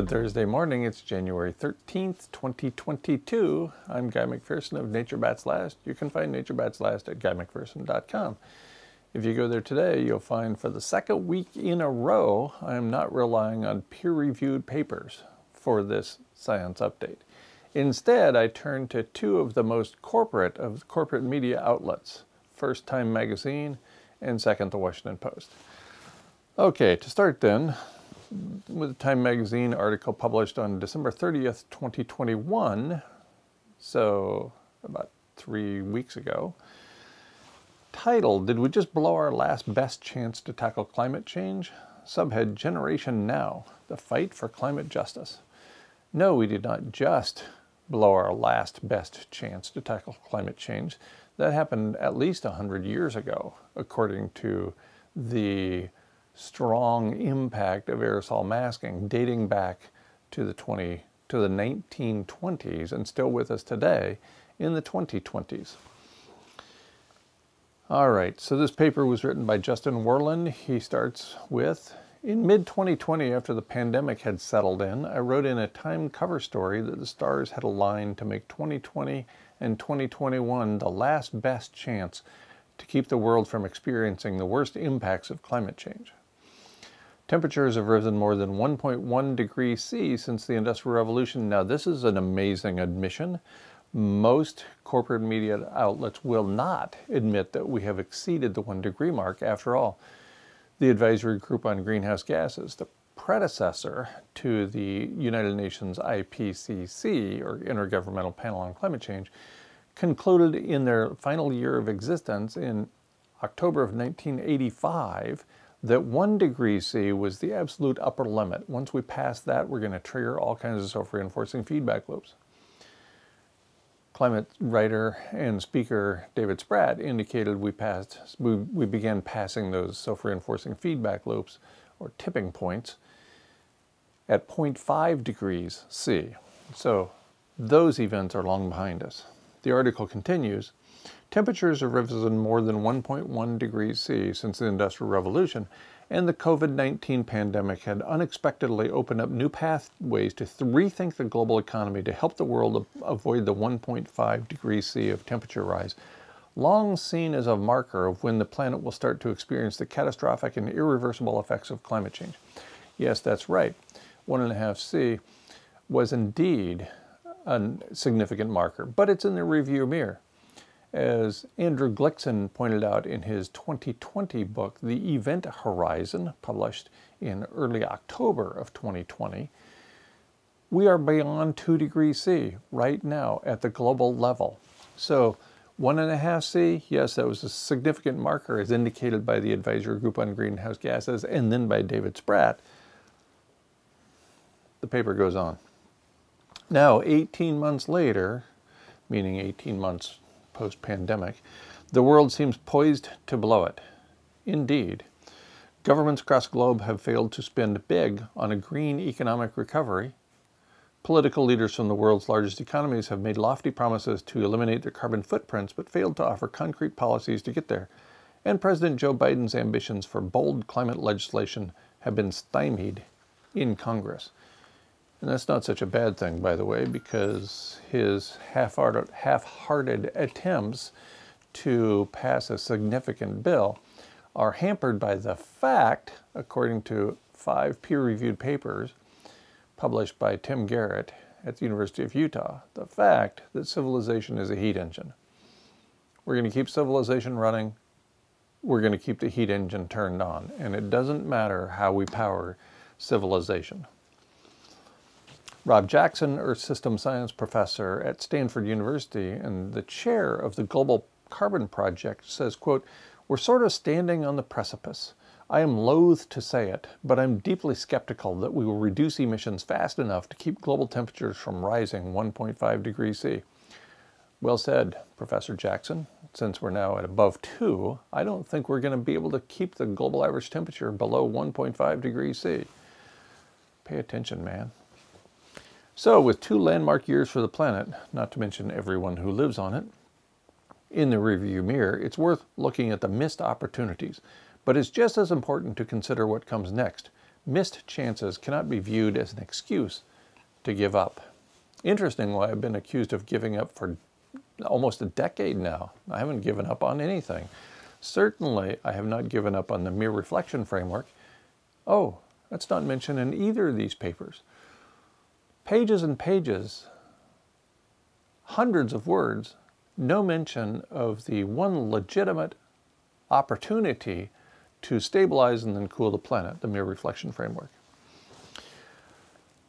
Good Thursday morning. It's January 13th, 2022. I'm Guy McPherson of Nature Bats Last. You can find Nature Bats Last at guymcpherson.com. If you go there today, you'll find for the second week in a row, I am not relying on peer-reviewed papers for this science update. Instead, I turn to two of the most corporate of corporate media outlets, first Time Magazine and second the Washington Post. Okay, to start then, with a Time Magazine article published on December 30th, 2021, so about 3 weeks ago, titled, "Did we just blow our last best chance to tackle climate change?" Subhead, "Generation Now, the fight for climate justice." No, we did not just blow our last best chance to tackle climate change. That happened at least 100 years ago, according to the strong impact of aerosol masking dating back to the 1920s and still with us today in the 2020s. All right, so this paper was written by Justin Werland. He starts with, "In mid-2020, after the pandemic had settled in, I wrote in a Time cover story that the stars had aligned to make 2020 and 2021 the last best chance to keep the world from experiencing the worst impacts of climate change. Temperatures have risen more than 1.1 degrees C since the Industrial Revolution." Now, this is an amazing admission. Most corporate media outlets will not admit that we have exceeded the 1 degree mark. After all, the Advisory Group on Greenhouse Gases, the predecessor to the United Nations IPCC, or Intergovernmental Panel on Climate Change, concluded in their final year of existence in October of 1985 that 1 degree C was the absolute upper limit. Once we pass that, we're going to trigger all kinds of self-reinforcing feedback loops. Climate writer and speaker David Spratt indicated we began passing those self-reinforcing feedback loops, or tipping points, at 0.5 degrees C. So those events are long behind us. The article continues, "Temperatures have risen more than 1.1 degrees C since the Industrial Revolution, and the COVID-19 pandemic had unexpectedly opened up new pathways to rethink the global economy to help the world avoid the 1.5 degrees C of temperature rise, long seen as a marker of when the planet will start to experience the catastrophic and irreversible effects of climate change." Yes, that's right. 1.5 C was indeed a significant marker, but it's in the rearview mirror. As Andrew Glickson pointed out in his 2020 book, The Event Horizon, published in early October of 2020, we are beyond 2 degrees C right now at the global level. So 1.5 C, yes, that was a significant marker as indicated by the Advisory Group on Greenhouse Gases and then by David Spratt. The paper goes on. Now, 18 months later, meaning 18 months post-pandemic, the world seems poised to blow it. Indeed, governments across the globe have failed to spend big on a green economic recovery. Political leaders from the world's largest economies have made lofty promises to eliminate their carbon footprints, but failed to offer concrete policies to get there. And President Joe Biden's ambitions for bold climate legislation have been stymied in Congress. And that's not such a bad thing, by the way, because his half-hearted attempts to pass a significant bill are hampered by the fact, according to 5 peer-reviewed papers published by Tim Garrett at the University of Utah, the fact that civilization is a heat engine. We're going to keep civilization running. We're going to keep the heat engine turned on. And it doesn't matter how we power civilization. Rob Jackson, Earth System Science professor at Stanford University and the chair of the Global Carbon Project, says, quote, "We're sort of standing on the precipice. I am loath to say it, but I'm deeply skeptical that we will reduce emissions fast enough to keep global temperatures from rising 1.5 degrees C. Well said, Professor Jackson. Since we're now at above 2, I don't think we're going to be able to keep the global average temperature below 1.5 degrees C. Pay attention, man. So, with 2 landmark years for the planet, not to mention everyone who lives on it, in the rearview mirror, it's worth looking at the missed opportunities. But it's just as important to consider what comes next, Missed chances cannot be viewed as an excuse to give up. Interestingly, I've been accused of giving up for almost a decade now. I haven't given up on anything. Certainly, I have not given up on the mere reflection framework. Oh, that's not mentioned in either of these papers. Pages and pages, hundreds of words, no mention of the one legitimate opportunity to stabilize and then cool the planet, the mere reflection framework.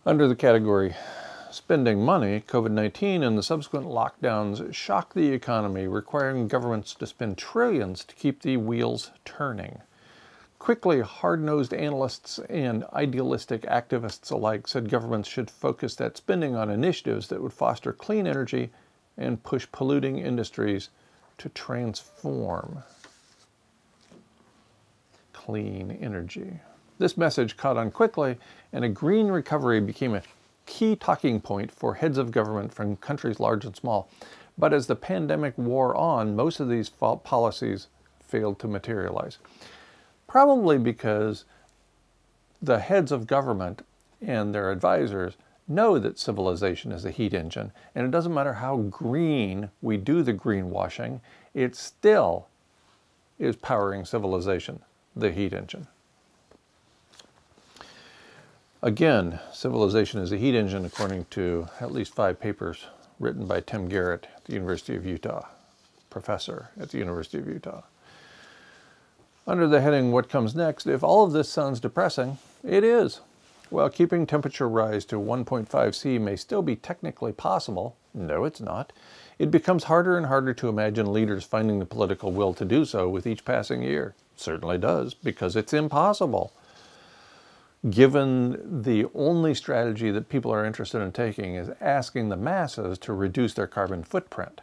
Under the category spending money, COVID-19 and the subsequent lockdowns shocked the economy, requiring governments to spend trillions to keep the wheels turning. Quickly, hard-nosed analysts and idealistic activists alike said governments should focus that spending on initiatives that would foster clean energy and push polluting industries to transform clean energy. This message caught on quickly, and a green recovery became a key talking point for heads of government from countries large and small. But as the pandemic wore on, most of these policies failed to materialize. Probably because the heads of government and their advisors know that civilization is a heat engine, and it doesn't matter how green we do the greenwashing, it still is powering civilization, the heat engine. Again, civilization is a heat engine according to at least 5 papers written by Tim Garrett at the University of Utah, professor at the University of Utah. Under the heading, What Comes Next? If all of this sounds depressing, it is. While keeping temperature rise to 1.5 C may still be technically possible, no it's not, it becomes harder and harder to imagine leaders finding the political will to do so with each passing year. It certainly does, because it's impossible. Given the only strategy that people are interested in taking is asking the masses to reduce their carbon footprint.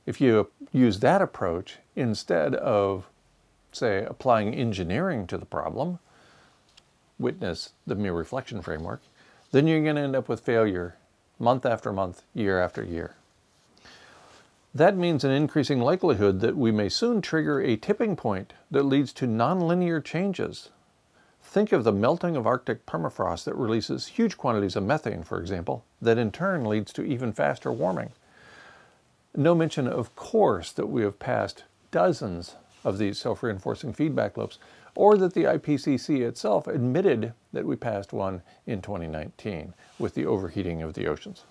If you use that approach instead of, say, applying engineering to the problem, witness the mere reflection framework, then you're going to end up with failure month after month, year after year. That means an increasing likelihood that we may soon trigger a tipping point that leads to nonlinear changes. Think of the melting of Arctic permafrost that releases huge quantities of methane, for example, that in turn leads to even faster warming. No mention, of course, that we have passed dozens of these self-reinforcing feedback loops, or that the IPCC itself admitted that we passed one in 2019 with the overheating of the oceans.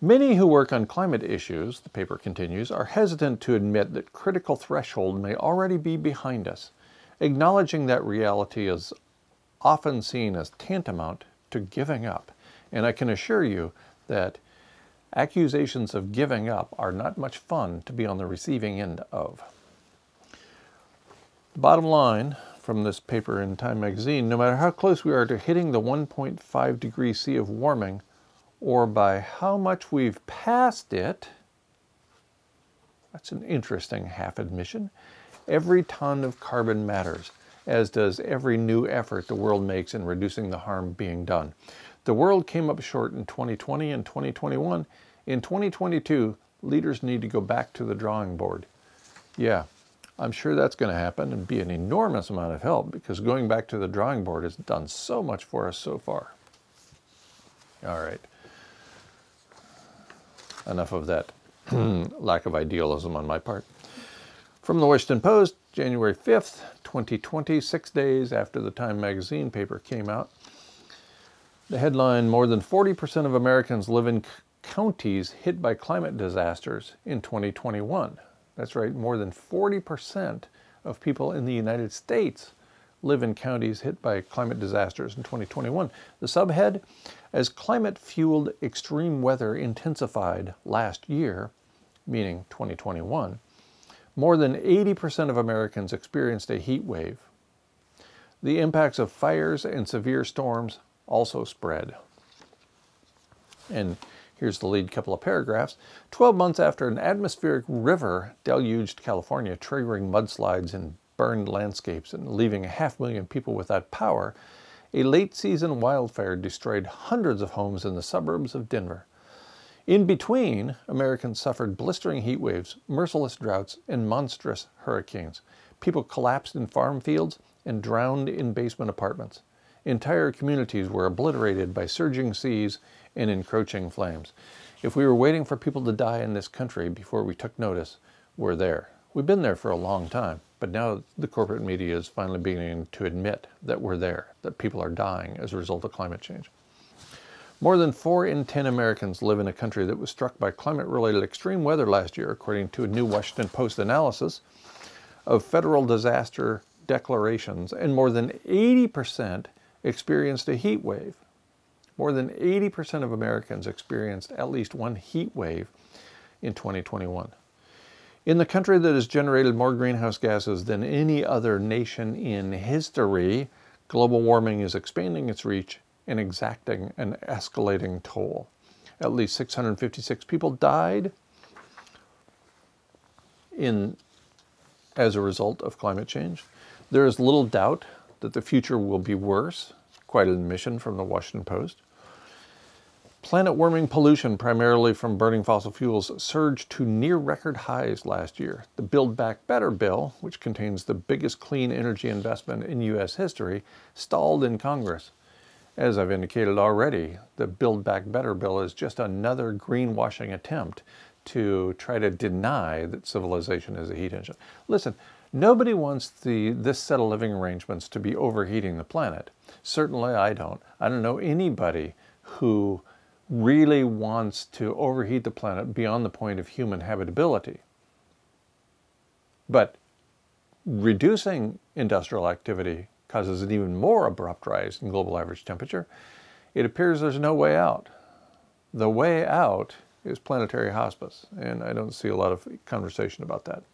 Many who work on climate issues, the paper continues, are hesitant to admit that critical threshold may already be behind us. Acknowledging that reality is often seen as tantamount to giving up, and I can assure you that accusations of giving up are not much fun to be on the receiving end of. Bottom line from this paper in Time magazine, no matter how close we are to hitting the 1.5 degrees C of warming, or by how much we've passed it, that's an interesting half admission, every ton of carbon matters, as does every new effort the world makes in reducing the harm being done. The world came up short in 2020 and 2021. In 2022, leaders need to go back to the drawing board. Yeah. I'm sure that's going to happen and be an enormous amount of help, because going back to the drawing board has done so much for us so far. All right. Enough of that lack of idealism on my part. From the Washington Post, January 5th, 2020, 6 days after the Time magazine paper came out. The headline, more than 40% of Americans live in counties hit by climate disasters in 2021. That's right, more than 40% of people in the United States live in counties hit by climate disasters in 2021. The subhead, as climate-fueled extreme weather intensified last year, meaning 2021, more than 80% of Americans experienced a heat wave. The impacts of fires and severe storms also spread. And here's the lead couple of paragraphs. 12 months after an atmospheric river deluged California, triggering mudslides and burned landscapes and leaving 500,000 people without power, a late-season wildfire destroyed hundreds of homes in the suburbs of Denver. In between, Americans suffered blistering heat waves, merciless droughts, and monstrous hurricanes. People collapsed in farm fields, and drowned in basement apartments. Entire communities were obliterated by surging seas and encroaching flames. If we were waiting for people to die in this country before we took notice, we're there. We've been there for a long time, but now the corporate media is finally beginning to admit that we're there, that people are dying as a result of climate change. More than 4 in 10 Americans live in a country that was struck by climate-related extreme weather last year, according to a new Washington Post analysis of federal disaster declarations, and more than 80% experienced a heat wave. More than 80% of Americans experienced at least one heat wave in 2021. In the country that has generated more greenhouse gases than any other nation in history, global warming is expanding its reach and exacting an escalating toll. At least 656 people died as a result of climate change. There is little doubt that the future will be worse. Quite an admission from the Washington Post. Planet-warming pollution, primarily from burning fossil fuels, surged to near-record highs last year. The Build Back Better bill, which contains the biggest clean energy investment in U.S. history, stalled in Congress. As I've indicated already, the Build Back Better bill is just another greenwashing attempt to try to deny that civilization is a heat engine. Listen, nobody wants this set of living arrangements to be overheating the planet. Certainly I don't. I don't know anybody who really wants to overheat the planet beyond the point of human habitability. But reducing industrial activity causes an even more abrupt rise in global average temperature. It appears there's no way out. The way out is planetary hospice, and I don't see a lot of conversation about that.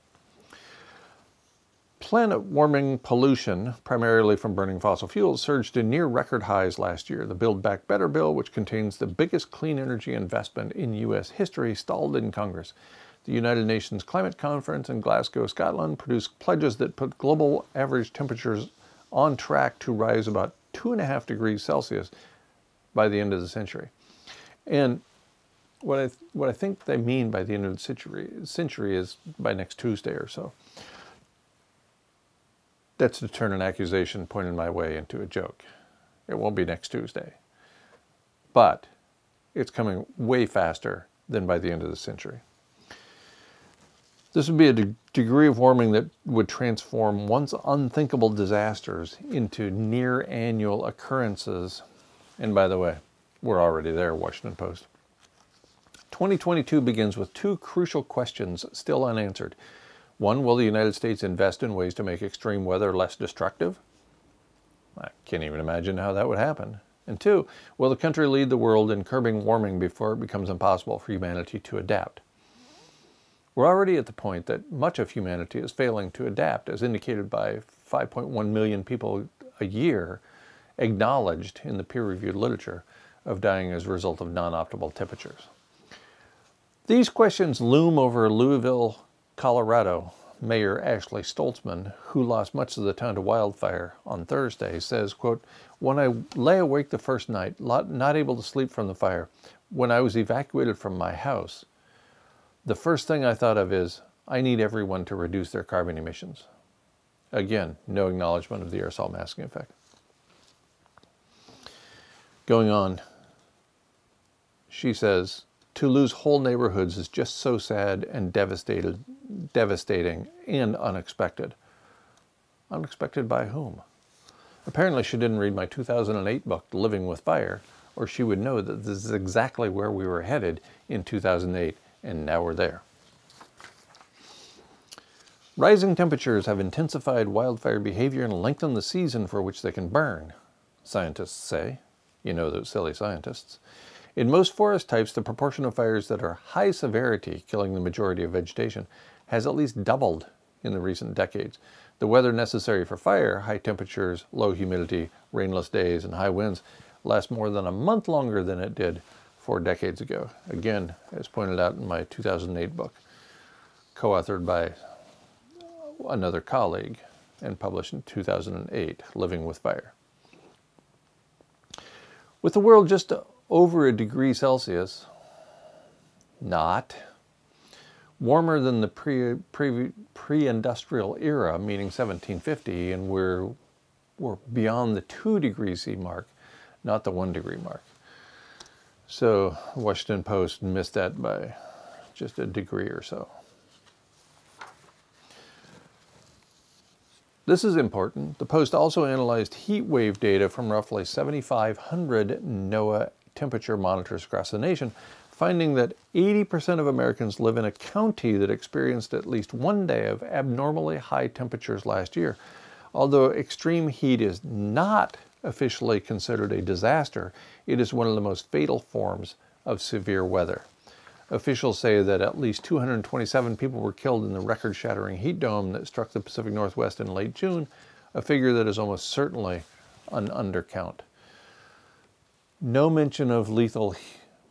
Planet-warming pollution, primarily from burning fossil fuels, surged to near-record highs last year. The Build Back Better bill, which contains the biggest clean energy investment in U.S. history, stalled in Congress. The United Nations Climate Conference in Glasgow, Scotland, produced pledges that put global average temperatures on track to rise about 2.5 degrees Celsius by the end of the century. And what I think they mean by the end of the century is by next Tuesday or so. That's to turn an accusation pointed my way into a joke. It won't be next Tuesday. But it's coming way faster than by the end of the century. This would be a degree of warming that would transform once unthinkable disasters into near-annual occurrences. And by the way, we're already there, Washington Post. 2022 begins with 2 crucial questions still unanswered. 1, will the United States invest in ways to make extreme weather less destructive? I can't even imagine how that would happen. And 2, will the country lead the world in curbing warming before it becomes impossible for humanity to adapt? We're already at the point that much of humanity is failing to adapt, as indicated by 5.1 million people a year acknowledged in the peer-reviewed literature of dying as a result of non-optimal temperatures. These questions loom over Louisville, Colorado. Mayor Ashley Stoltzman, who lost much of the town to wildfire on Thursday, says, quote, "When I lay awake the first night, not able to sleep from the fire, when I was evacuated from my house, the first thing I thought of is, I need everyone to reduce their carbon emissions." Again, no acknowledgement of the aerosol masking effect. Going on, she says, "To lose whole neighborhoods is just so sad and devastating and unexpected." Unexpected by whom? Apparently she didn't read my 2008 book, Living with Fire, or she would know that this is exactly where we were headed in 2008, and now we're there. Rising temperatures have intensified wildfire behavior and lengthened the season for which they can burn, scientists say. You know those silly scientists. In most forest types, the proportion of fires that are high severity, killing the majority of vegetation, has at least doubled in the recent decades. The weather necessary for fire, high temperatures, low humidity, rainless days, and high winds, lasts more than a month longer than it did 4 decades ago. Again, as pointed out in my 2008 book, co-authored by another colleague and published in 2008, Living with Fire. With the world just over 1 degree Celsius, not warmer than the pre-industrial era, meaning 1750, and we're were beyond the 2 degrees C mark, not the 1 degree mark. So Washington Post missed that by just a degree or so. This is important. The Post also analyzed heat wave data from roughly 7,500 NOAA temperature monitors across the nation, finding that 80% of Americans live in a county that experienced at least one day of abnormally high temperatures last year. Although extreme heat is not officially considered a disaster, it is one of the most fatal forms of severe weather. Officials say that at least 227 people were killed in the record-shattering heat dome that struck the Pacific Northwest in late June, a figure that is almost certainly an undercount. No mention of lethal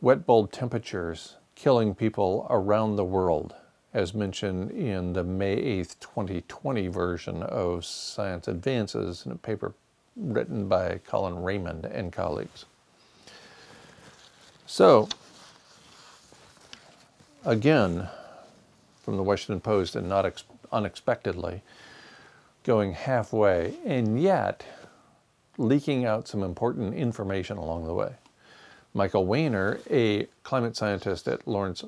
wet bulb temperatures killing people around the world, as mentioned in the May 8th, 2020 version of Science Advances in a paper written by Colin Raymond and colleagues. So, again, from the Washington Post, and not unexpectedly, going halfway, and yet leaking out some important information along the way. Michael Wehner, a climate scientist at Lawrence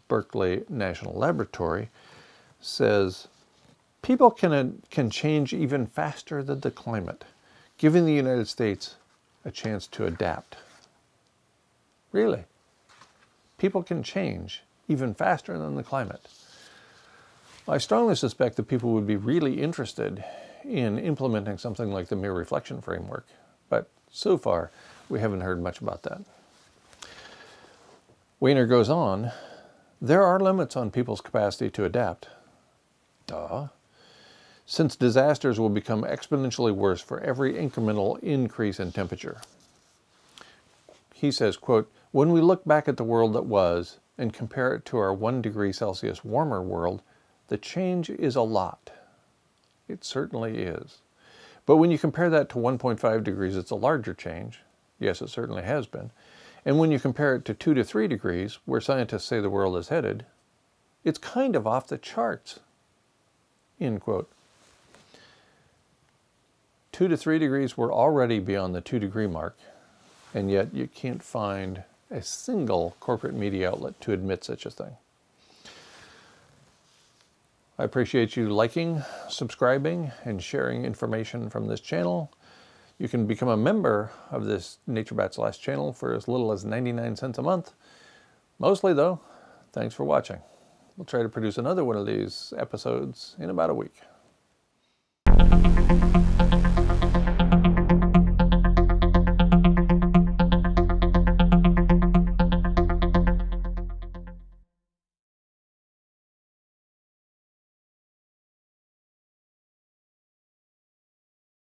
Berkeley National Laboratory, says, people can change even faster than the climate, giving the United States a chance to adapt. Really? People can change even faster than the climate. I strongly suspect that people would be really interested in implementing something like the Mere Reflection Framework, but so far we haven't heard much about that. Wehner goes on, there are limits on people's capacity to adapt. Duh. Since disasters will become exponentially worse for every incremental increase in temperature. He says, quote, when we look back at the world that was and compare it to our 1 degree Celsius warmer world, the change is a lot. It certainly is. But when you compare that to 1.5 degrees, it's a larger change. Yes, it certainly has been. And when you compare it to 2 to 3 degrees, where scientists say the world is headed, it's kind of off the charts. End quote. 2 to 3 degrees, we're already beyond the 2 degree mark, and yet you can't find a single corporate media outlet to admit such a thing. I appreciate you liking, subscribing, and sharing information from this channel. You can become a member of this NatureBats Last channel for as little as 99 cents a month. Mostly though, thanks for watching. We'll try to produce another one of these episodes in about a week.